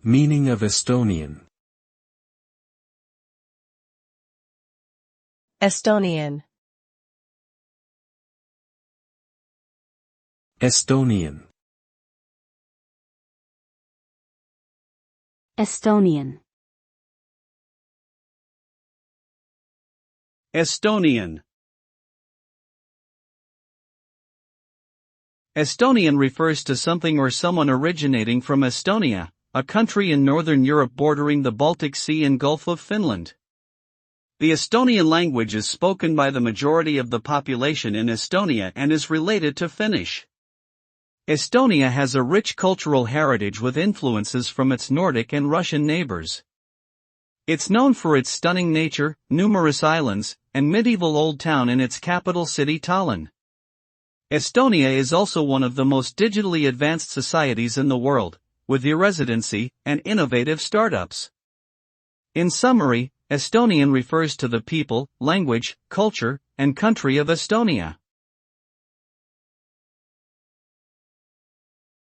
Meaning of Estonian. Estonian. Estonian. Estonian. Estonian. Estonian refers to something or someone originating from Estonia, a country in northern Europe bordering the Baltic Sea and Gulf of Finland. The Estonian language is spoken by the majority of the population in Estonia and is related to Finnish. Estonia has a rich cultural heritage with influences from its Nordic and Russian neighbors. It's known for its stunning nature, numerous islands, and medieval old town in its capital city Tallinn. Estonia is also one of the most digitally advanced societies in the world, with e-residency and innovative startups. In summary, Estonian refers to the people, language, culture, and country of Estonia.